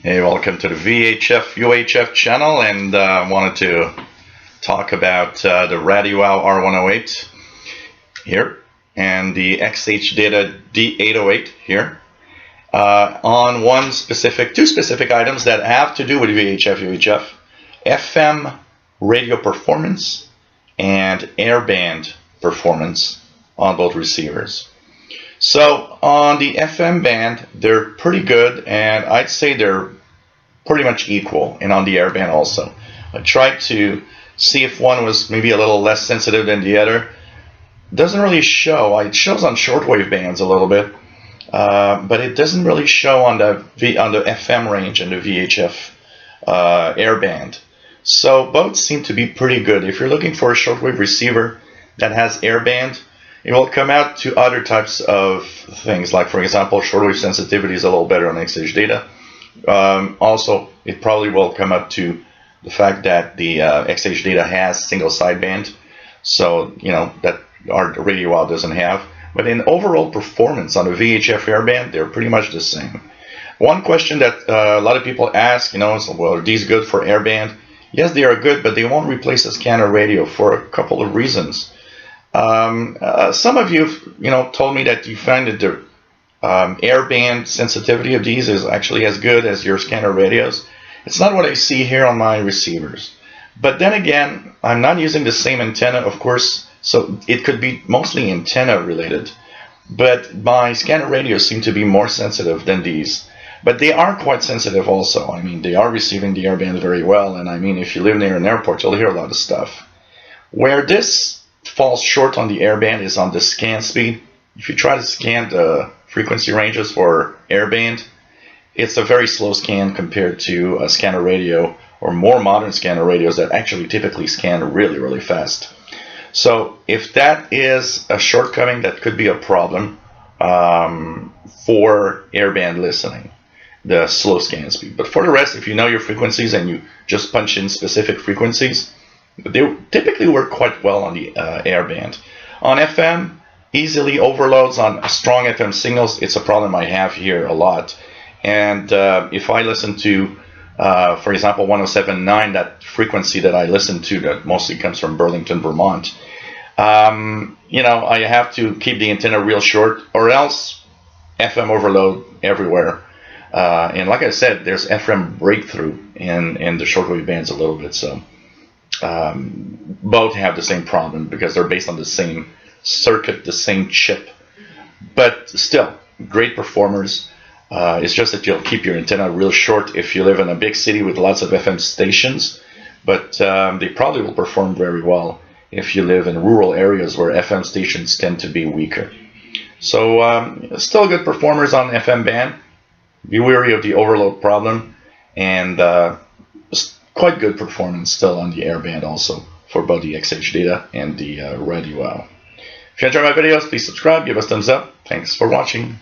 Hey, welcome to the VHF UHF channel, and I wanted to talk about the Radiwow R108 here and the XHDATA D808 here on two specific items that have to do with VHF UHF: FM radio performance and airband performance on both receivers. So on the FM band, they're pretty good, and I'd say they're pretty much equal, and on the airband also. I tried to see if one was maybe a little less sensitive than the other. Doesn't really show. It shows on shortwave bands a little bit, but it doesn't really show on the FM range and the VHF airband. So both seem to be pretty good. If you're looking for a shortwave receiver that has airband, it will come out to other types of things, like for example, shortwave sensitivity is a little better on XHDATA. Also, it probably will come up to the fact that the XHDATA has single sideband, so that our Radiwow doesn't have. But in overall performance on the VHF airband, they're pretty much the same. One question that a lot of people ask, is, well, are these good for airband? Yes, they are good, but they won't replace a scanner radio for a couple of reasons. Some of you, told me that you find that the airband sensitivity of these is actually as good as your scanner radios. It's not what I see here on my receivers. But then again, I'm not using the same antenna, of course, so it could be mostly antenna related. But my scanner radios seem to be more sensitive than these. But they are quite sensitive also. I mean, they are receiving the airband very well, and I mean, if you live near an airport, you'll hear a lot of stuff. Where this falls short on the airband is on the scan speed. If you try to scan the frequency ranges for airband, it's a very slow scan compared to a scanner radio or more modern scanner radios that actually typically scan really, really fast. So if that is a shortcoming, that could be a problem for airband listening, the slow scan speed. But for the rest, if you know your frequencies and you just punch in specific frequencies, they typically work quite well on the airband. On FM, easily overloads on strong FM signals. It's a problem I have here a lot. And if I listen to, for example, 107.9, that frequency that I listen to that mostly comes from Burlington, Vermont, I have to keep the antenna real short, or else FM overload everywhere. And like I said, there's FM breakthrough in the shortwave bands a little bit. So both have the same problem because they're based on the same circuit, the same chip. But still, great performers. It's just that you'll keep your antenna real short if you live in a big city with lots of FM stations. But they probably will perform very well if you live in rural areas where FM stations tend to be weaker. So still good performers on FM band. Be wary of the overload problem, and quite good performance still on the airband also for both the XHDATA and the Radiwow. If you enjoy my videos, please subscribe, give us a thumbs up. Thanks for watching.